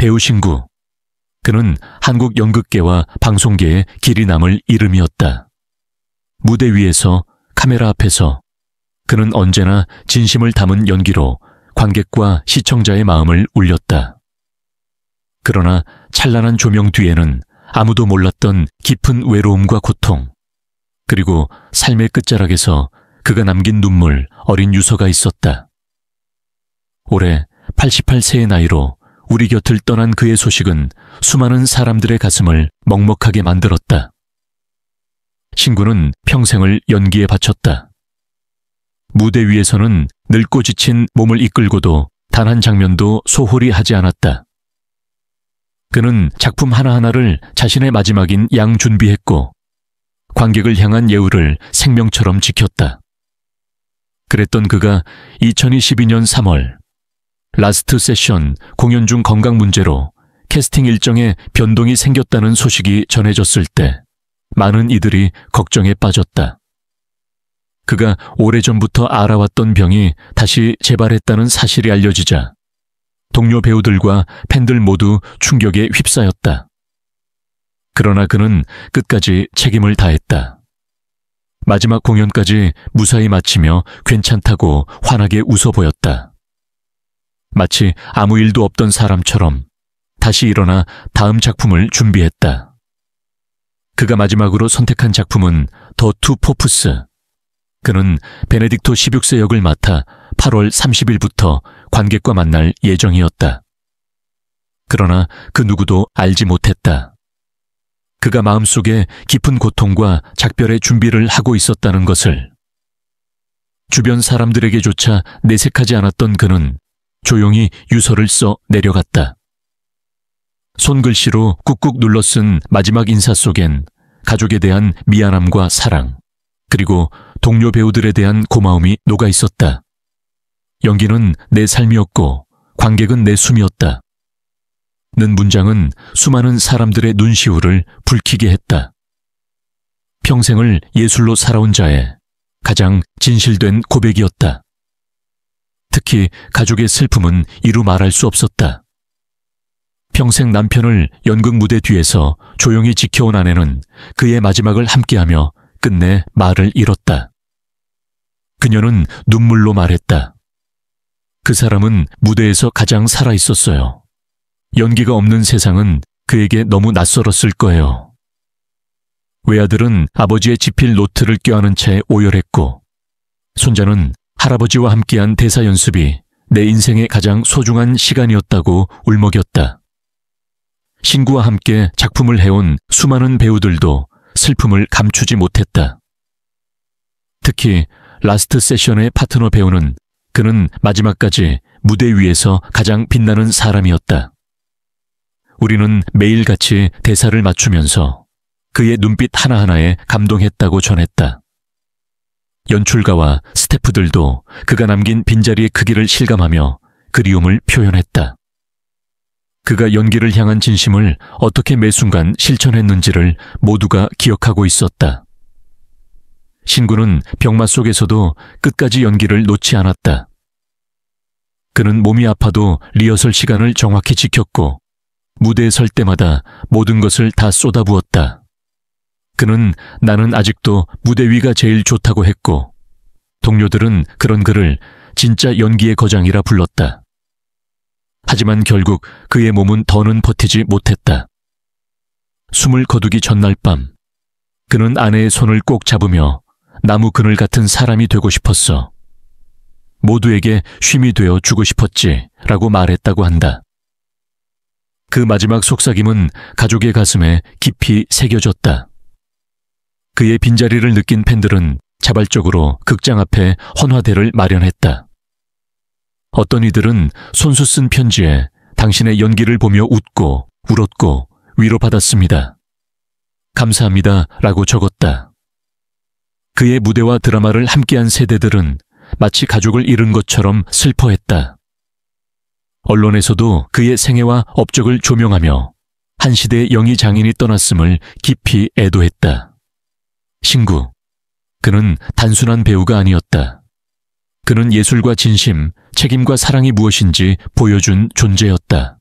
배우 신구. 그는 한국 연극계와 방송계의 길이 남을 이름이었다. 무대 위에서, 카메라 앞에서 그는 언제나 진심을 담은 연기로 관객과 시청자의 마음을 울렸다. 그러나 찬란한 조명 뒤에는 아무도 몰랐던 깊은 외로움과 고통, 그리고 삶의 끝자락에서 그가 남긴 눈물, 어린 유서가 있었다. 올해 88세의 나이로 우리 곁을 떠난 그의 소식은 수많은 사람들의 가슴을 먹먹하게 만들었다. 신구는 평생을 연기에 바쳤다. 무대 위에서는 늙고 지친 몸을 이끌고도 단 한 장면도 소홀히 하지 않았다. 그는 작품 하나하나를 자신의 마지막인 양 준비했고 관객을 향한 예우를 생명처럼 지켰다. 그랬던 그가 2022년 3월 라스트 세션 공연 중 건강 문제로 캐스팅 일정에 변동이 생겼다는 소식이 전해졌을 때 많은 이들이 걱정에 빠졌다. 그가 오래전부터 알아왔던 병이 다시 재발했다는 사실이 알려지자 동료 배우들과 팬들 모두 충격에 휩싸였다. 그러나 그는 끝까지 책임을 다했다. 마지막 공연까지 무사히 마치며 괜찮다고 환하게 웃어 보였다. 마치 아무 일도 없던 사람처럼 다시 일어나 다음 작품을 준비했다. 그가 마지막으로 선택한 작품은 더 투 포프스. 그는 베네딕토 16세 역을 맡아 8월 30일부터 관객과 만날 예정이었다. 그러나 그 누구도 알지 못했다. 그가 마음속에 깊은 고통과 작별의 준비를 하고 있었다는 것을. 주변 사람들에게조차 내색하지 않았던 그는 조용히 유서를 써 내려갔다. 손글씨로 꾹꾹 눌러 쓴 마지막 인사 속엔 가족에 대한 미안함과 사랑, 그리고 동료 배우들에 대한 고마움이 녹아 있었다. 연기는 내 삶이었고 관객은 내 숨이었다. 는 문장은 수많은 사람들의 눈시울을 붉히게 했다. 평생을 예술로 살아온 자의 가장 진실된 고백이었다. 특히 가족의 슬픔은 이루 말할 수 없었다. 평생 남편을 연극 무대 뒤에서 조용히 지켜온 아내는 그의 마지막을 함께하며 끝내 말을 잃었다. 그녀는 눈물로 말했다. 그 사람은 무대에서 가장 살아있었어요. 연기가 없는 세상은 그에게 너무 낯설었을 거예요. 외아들은 아버지의 지필 노트를 껴안은 채 오열했고 손자는 할아버지와 함께한 대사 연습이 내 인생의 가장 소중한 시간이었다고 울먹였다. 신구와 함께 작품을 해온 수많은 배우들도 슬픔을 감추지 못했다. 특히 라스트 세션의 파트너 배우는 그는 마지막까지 무대 위에서 가장 빛나는 사람이었다. 우리는 매일같이 대사를 맞추면서 그의 눈빛 하나하나에 감동했다고 전했다. 연출가와 스태프들도 그가 남긴 빈자리의 크기를 실감하며 그리움을 표현했다. 그가 연기를 향한 진심을 어떻게 매 순간 실천했는지를 모두가 기억하고 있었다. 신구는 병마 속에서도 끝까지 연기를 놓지 않았다. 그는 몸이 아파도 리허설 시간을 정확히 지켰고 무대에 설 때마다 모든 것을 다 쏟아부었다. 그는 나는 아직도 무대 위가 제일 좋다고 했고 동료들은 그런 그를 진짜 연기의 거장이라 불렀다. 하지만 결국 그의 몸은 더는 버티지 못했다. 숨을 거두기 전날 밤 그는 아내의 손을 꼭 잡으며 나무 그늘 같은 사람이 되고 싶었어. 모두에게 쉼이 되어 주고 싶었지 라고 말했다고 한다. 그 마지막 속삭임은 가족의 가슴에 깊이 새겨졌다. 그의 빈자리를 느낀 팬들은 자발적으로 극장 앞에 헌화대를 마련했다. 어떤 이들은 손수 쓴 편지에 당신의 연기를 보며 웃고 울었고 위로받았습니다. 감사합니다 라고 적었다. 그의 무대와 드라마를 함께한 세대들은 마치 가족을 잃은 것처럼 슬퍼했다. 언론에서도 그의 생애와 업적을 조명하며 한 시대의 영희 장인이 떠났음을 깊이 애도했다. 신구, 그는 단순한 배우가 아니었다. 그는 예술과 진심, 책임과 사랑이 무엇인지 보여준 존재였다.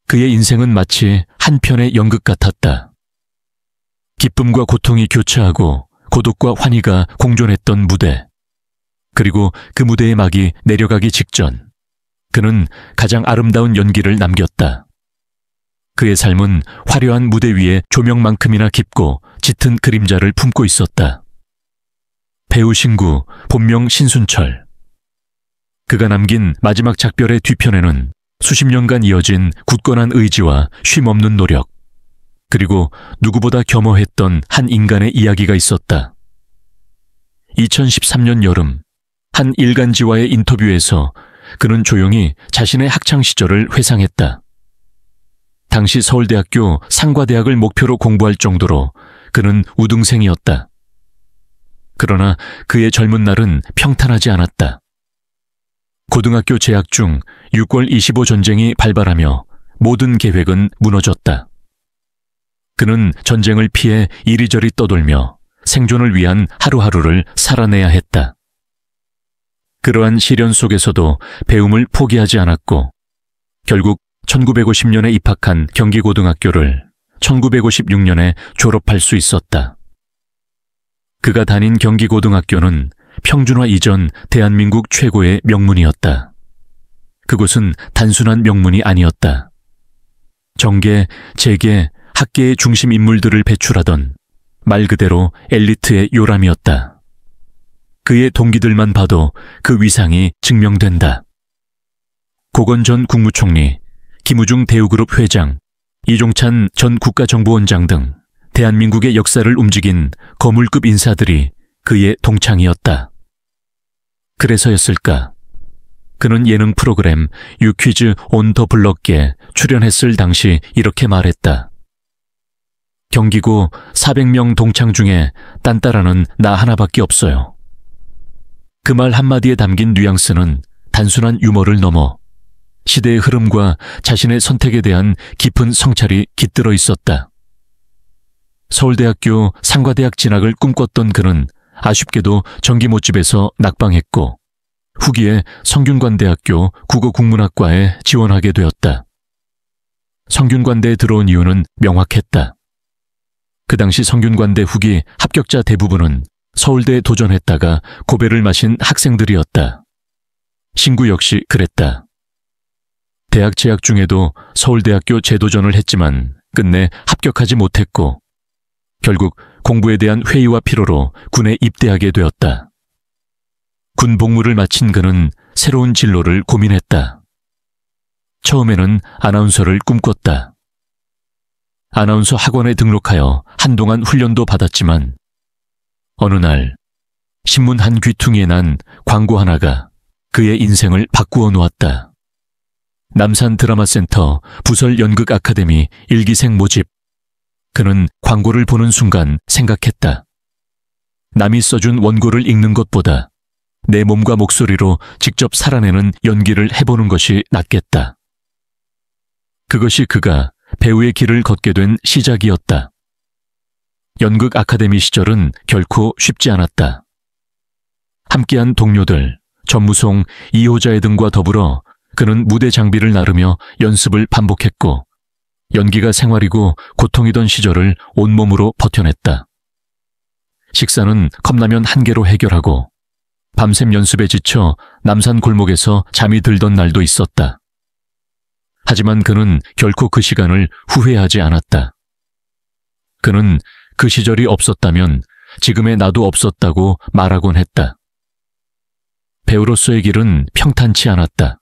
그의 인생은 마치 한 편의 연극 같았다. 기쁨과 고통이 교차하고 고독과 환희가 공존했던 무대. 그리고 그 무대의 막이 내려가기 직전 그는 가장 아름다운 연기를 남겼다. 그의 삶은 화려한 무대 위에 조명만큼이나 깊고 짙은 그림자를 품고 있었다. 배우 신구, 본명 신순철. 그가 남긴 마지막 작별의 뒤편에는 수십 년간 이어진 굳건한 의지와 쉼없는 노력, 그리고 누구보다 겸허했던 한 인간의 이야기가 있었다. 2013년 여름, 한 일간지와의 인터뷰에서 그는 조용히 자신의 학창시절을 회상했다. 당시 서울대학교 상과대학을 목표로 공부할 정도로 그는 우등생이었다. 그러나 그의 젊은 날은 평탄하지 않았다. 고등학교 재학 중 6월 25 전쟁이 발발하며 모든 계획은 무너졌다. 그는 전쟁을 피해 이리저리 떠돌며 생존을 위한 하루하루를 살아내야 했다. 그러한 시련 속에서도 배움을 포기하지 않았고 결국 1950년에 입학한 경기고등학교를 1956년에 졸업할 수 있었다. 그가 다닌 경기고등학교는 평준화 이전 대한민국 최고의 명문이었다. 그곳은 단순한 명문이 아니었다. 정계, 재계, 학계의 중심 인물들을 배출하던 말 그대로 엘리트의 요람이었다. 그의 동기들만 봐도 그 위상이 증명된다. 고건 전 국무총리, 김우중 대우그룹 회장, 이종찬 전 국가정보원장 등 대한민국의 역사를 움직인 거물급 인사들이 그의 동창이었다. 그래서였을까? 그는 예능 프로그램 유퀴즈 온 더 블럭에 출연했을 당시 이렇게 말했다. 경기고 400명 동창 중에 딴따라는 나 하나밖에 없어요. 그 말 한마디에 담긴 뉘앙스는 단순한 유머를 넘어 시대의 흐름과 자신의 선택에 대한 깊은 성찰이 깃들어 있었다. 서울대학교 상과대학 진학을 꿈꿨던 그는 아쉽게도 전기모집에서 낙방했고 후기에 성균관대학교 국어국문학과에 지원하게 되었다. 성균관대에 들어온 이유는 명확했다. 그 당시 성균관대 후기 합격자 대부분은 서울대에 도전했다가 고배를 마신 학생들이었다. 신구 역시 그랬다. 대학 재학 중에도 서울대학교 재도전을 했지만 끝내 합격하지 못했고 결국 공부에 대한 회의와 피로로 군에 입대하게 되었다. 군 복무를 마친 그는 새로운 진로를 고민했다. 처음에는 아나운서를 꿈꿨다. 아나운서 학원에 등록하여 한동안 훈련도 받았지만 어느 날 신문 한 귀퉁이에 난 광고 하나가 그의 인생을 바꾸어 놓았다. 남산 드라마센터 부설 연극 아카데미 일기생 모집. 그는 광고를 보는 순간 생각했다. 남이 써준 원고를 읽는 것보다 내 몸과 목소리로 직접 살아내는 연기를 해보는 것이 낫겠다. 그것이 그가 배우의 길을 걷게 된 시작이었다. 연극 아카데미 시절은 결코 쉽지 않았다. 함께한 동료들, 전무송, 이호자애 등과 더불어 그는 무대 장비를 나르며 연습을 반복했고 연기가 생활이고 고통이던 시절을 온몸으로 버텨냈다. 식사는 컵라면 한 개로 해결하고 밤샘 연습에 지쳐 남산 골목에서 잠이 들던 날도 있었다. 하지만 그는 결코 그 시간을 후회하지 않았다. 그는 그 시절이 없었다면 지금의 나도 없었다고 말하곤 했다. 배우로서의 길은 평탄치 않았다.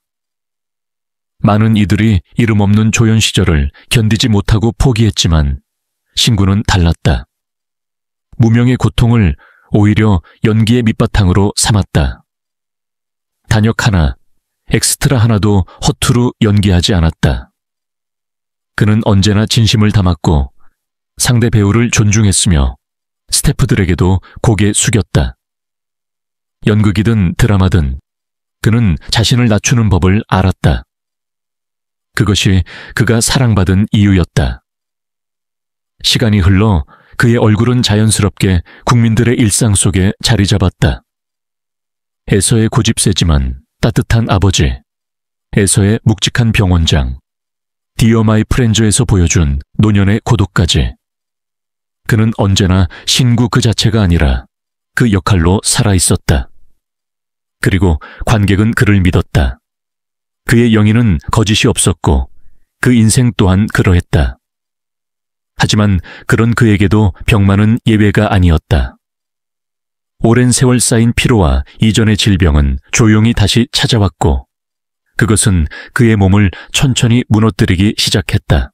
많은 이들이 이름 없는 조연 시절을 견디지 못하고 포기했지만 신구는 달랐다. 무명의 고통을 오히려 연기의 밑바탕으로 삼았다. 단역 하나, 엑스트라 하나도 허투루 연기하지 않았다. 그는 언제나 진심을 담았고 상대 배우를 존중했으며 스태프들에게도 고개 숙였다. 연극이든 드라마든 그는 자신을 낮추는 법을 알았다. 그것이 그가 사랑받은 이유였다. 시간이 흘러 그의 얼굴은 자연스럽게 국민들의 일상 속에 자리 잡았다. 에서의 고집세지만 따뜻한 아버지, 에서의 묵직한 병원장, 디어 마이 프렌즈에서 보여준 노년의 고독까지. 그는 언제나 신구 그 자체가 아니라 그 역할로 살아있었다. 그리고 관객은 그를 믿었다. 그의 영인은 거짓이 없었고 그 인생 또한 그러했다. 하지만 그런 그에게도 병만은 예외가 아니었다. 오랜 세월 쌓인 피로와 이전의 질병은 조용히 다시 찾아왔고 그것은 그의 몸을 천천히 무너뜨리기 시작했다.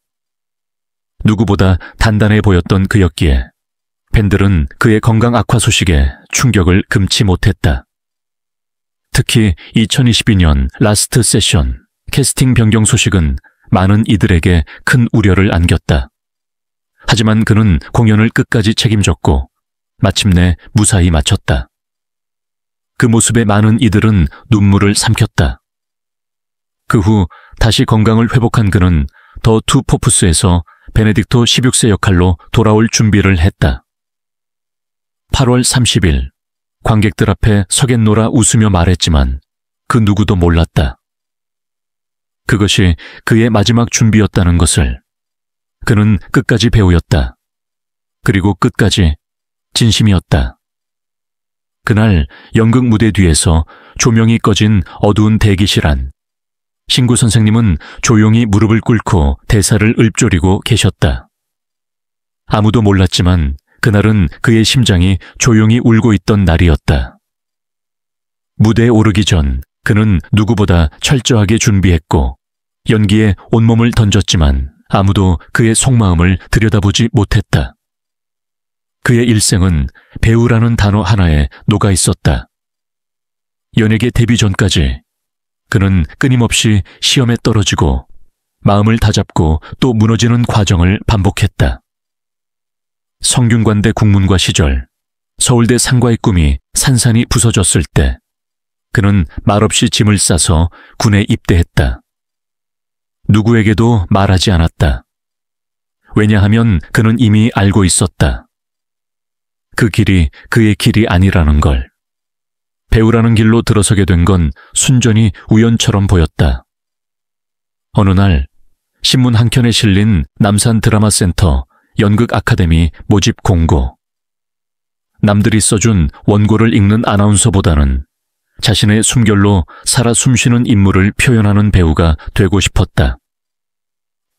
누구보다 단단해 보였던 그였기에 팬들은 그의 건강 악화 소식에 충격을 금치 못했다. 특히 2022년 라스트 세션 캐스팅 변경 소식은 많은 이들에게 큰 우려를 안겼다. 하지만 그는 공연을 끝까지 책임졌고 마침내 무사히 마쳤다. 그 모습에 많은 이들은 눈물을 삼켰다. 그 후 다시 건강을 회복한 그는 더 투 포프스에서 베네딕토 16세 역할로 돌아올 준비를 했다. 8월 30일 관객들 앞에 서겠노라 웃으며 말했지만 그 누구도 몰랐다. 그것이 그의 마지막 준비였다는 것을. 그는 끝까지 배우였다. 그리고 끝까지 진심이었다. 그날 연극 무대 뒤에서 조명이 꺼진 어두운 대기실 안 신구 선생님은 조용히 무릎을 꿇고 대사를 읊조리고 계셨다. 아무도 몰랐지만 그날은 그의 심장이 조용히 울고 있던 날이었다. 무대에 오르기 전 그는 누구보다 철저하게 준비했고 연기에 온몸을 던졌지만 아무도 그의 속마음을 들여다보지 못했다. 그의 일생은 배우라는 단어 하나에 녹아 있었다. 연예계 데뷔 전까지 그는 끊임없이 시험에 떨어지고 마음을 다잡고 또 무너지는 과정을 반복했다. 성균관대 국문과 시절 서울대 상과의 꿈이 산산이 부서졌을 때 그는 말없이 짐을 싸서 군에 입대했다. 누구에게도 말하지 않았다. 왜냐하면 그는 이미 알고 있었다. 그 길이 그의 길이 아니라는 걸. 배우라는 길로 들어서게 된 건 순전히 우연처럼 보였다. 어느 날 신문 한 켠에 실린 남산 드라마센터 연극 아카데미 모집 공고. 남들이 써준 원고를 읽는 아나운서보다는 자신의 숨결로 살아 숨쉬는 인물을 표현하는 배우가 되고 싶었다.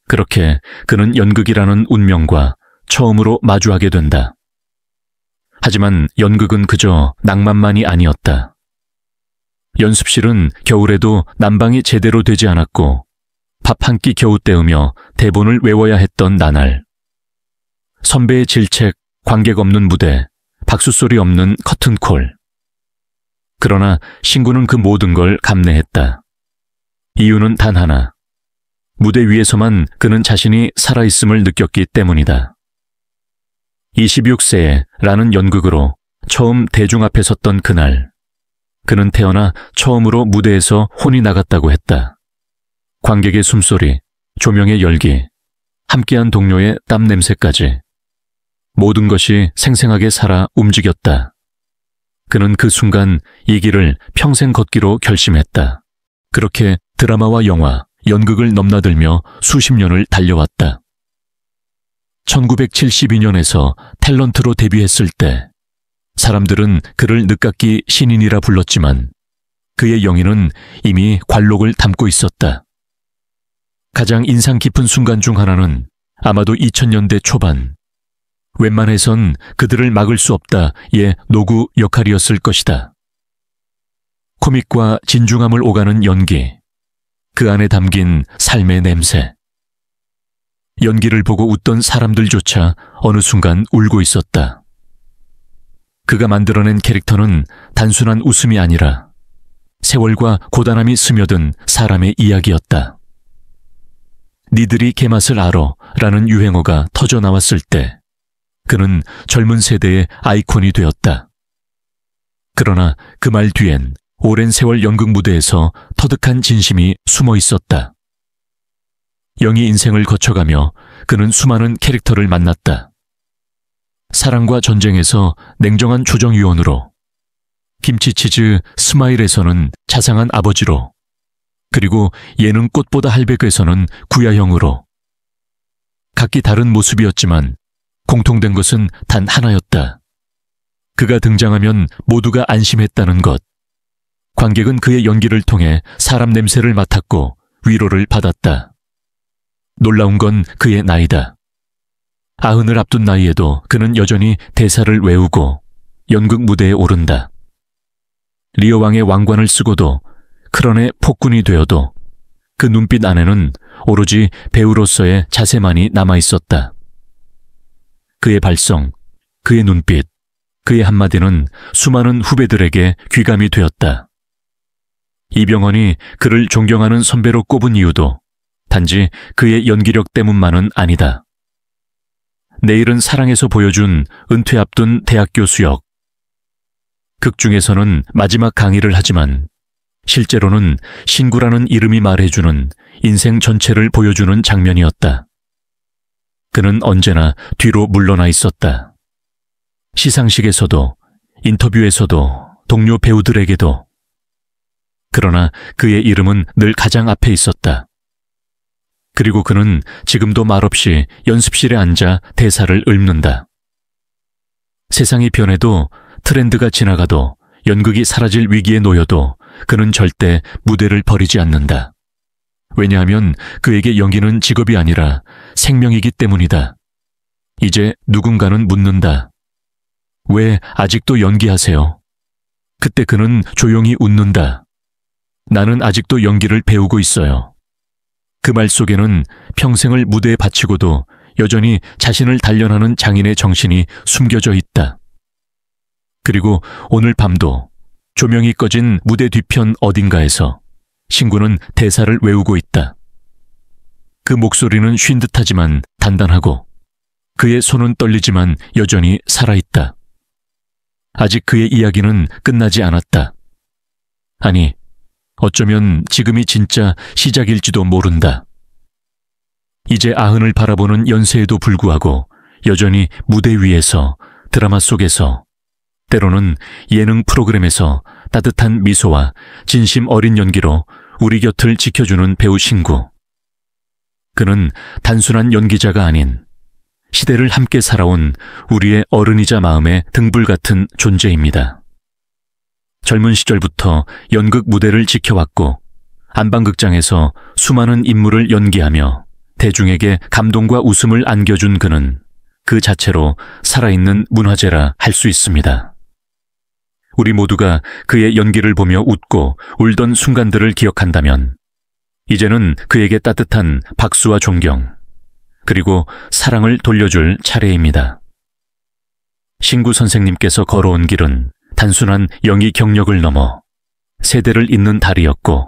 그렇게 그는 연극이라는 운명과 처음으로 마주하게 된다. 하지만 연극은 그저 낭만만이 아니었다. 연습실은 겨울에도 난방이 제대로 되지 않았고 밥 한 끼 겨우 때우며 대본을 외워야 했던 나날. 선배의 질책, 관객 없는 무대, 박수소리 없는 커튼콜. 그러나 신구는 그 모든 걸 감내했다. 이유는 단 하나. 무대 위에서만 그는 자신이 살아있음을 느꼈기 때문이다. 26세에 라는 연극으로 처음 대중 앞에 섰던 그날, 그는 태어나 처음으로 무대에서 혼이 나갔다고 했다. 관객의 숨소리, 조명의 열기, 함께한 동료의 땀 냄새까지 모든 것이 생생하게 살아 움직였다. 그는 그 순간 이 길을 평생 걷기로 결심했다. 그렇게 드라마와 영화, 연극을 넘나들며 수십 년을 달려왔다. 1972년에서 탤런트로 데뷔했을 때 사람들은 그를 늦깎이 신인이라 불렀지만 그의 영인은 이미 관록을 담고 있었다. 가장 인상 깊은 순간 중 하나는 아마도 2000년대 초반 웬만해선 그들을 막을 수 없다의 노구 역할이었을 것이다. 코믹과 진중함을 오가는 연기, 그 안에 담긴 삶의 냄새. 연기를 보고 웃던 사람들조차 어느 순간 울고 있었다. 그가 만들어낸 캐릭터는 단순한 웃음이 아니라 세월과 고단함이 스며든 사람의 이야기였다. 니들이 개맛을 알아 라는 유행어가 터져나왔을 때 그는 젊은 세대의 아이콘이 되었다. 그러나 그 말 뒤엔 오랜 세월 연극 무대에서 터득한 진심이 숨어 있었다. 영희 인생을 거쳐가며 그는 수많은 캐릭터를 만났다. 사랑과 전쟁에서 냉정한 조정위원으로, 김치치즈 스마일에서는 자상한 아버지로, 그리고 예능 꽃보다 할배에서는 구야형으로. 각기 다른 모습이었지만 공통된 것은 단 하나였다. 그가 등장하면 모두가 안심했다는 것. 관객은 그의 연기를 통해 사람 냄새를 맡았고 위로를 받았다. 놀라운 건 그의 나이다. 90을 앞둔 나이에도 그는 여전히 대사를 외우고 연극 무대에 오른다. 리어 왕의 왕관을 쓰고도 크런의 폭군이 되어도 그 눈빛 안에는 오로지 배우로서의 자세만이 남아있었다. 그의 발성, 그의 눈빛, 그의 한마디는 수많은 후배들에게 귀감이 되었다. 이병헌이 그를 존경하는 선배로 꼽은 이유도 단지 그의 연기력 때문만은 아니다. 내일은 사랑에서 보여준 은퇴 앞둔 대학교 수역. 극 중에서는 마지막 강의를 하지만 실제로는 신구라는 이름이 말해주는 인생 전체를 보여주는 장면이었다. 그는 언제나 뒤로 물러나 있었다. 시상식에서도, 인터뷰에서도, 동료 배우들에게도. 그러나 그의 이름은 늘 가장 앞에 있었다. 그리고 그는 지금도 말없이 연습실에 앉아 대사를 읊는다. 세상이 변해도, 트렌드가 지나가도, 연극이 사라질 위기에 놓여도 그는 절대 무대를 버리지 않는다. 왜냐하면 그에게 연기는 직업이 아니라 생명이기 때문이다. 이제 누군가는 묻는다. 왜 아직도 연기하세요? 그때 그는 조용히 웃는다. 나는 아직도 연기를 배우고 있어요. 그 말 속에는 평생을 무대에 바치고도 여전히 자신을 단련하는 장인의 정신이 숨겨져 있다. 그리고 오늘 밤도 조명이 꺼진 무대 뒤편 어딘가에서 신구는 대사를 외우고 있다. 그 목소리는 쉰 듯하지만 단단하고 그의 손은 떨리지만 여전히 살아있다. 아직 그의 이야기는 끝나지 않았다. 아니, 어쩌면 지금이 진짜 시작일지도 모른다. 이제 90을 바라보는 연세에도 불구하고 여전히 무대 위에서, 드라마 속에서, 때로는 예능 프로그램에서 따뜻한 미소와 진심 어린 연기로 우리 곁을 지켜주는 배우 신구. 그는 단순한 연기자가 아닌 시대를 함께 살아온 우리의 어른이자 마음의 등불 같은 존재입니다. 젊은 시절부터 연극 무대를 지켜왔고 안방극장에서 수많은 인물을 연기하며 대중에게 감동과 웃음을 안겨준 그는 그 자체로 살아있는 문화재라 할 수 있습니다. 우리 모두가 그의 연기를 보며 웃고 울던 순간들을 기억한다면 이제는 그에게 따뜻한 박수와 존경, 그리고 사랑을 돌려줄 차례입니다. 신구 선생님께서 걸어온 길은 단순한 연기 경력을 넘어 세대를 잇는 다리였고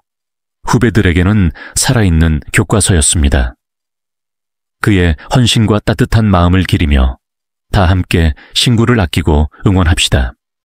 후배들에게는 살아있는 교과서였습니다. 그의 헌신과 따뜻한 마음을 기리며 다 함께 신구를 아끼고 응원합시다.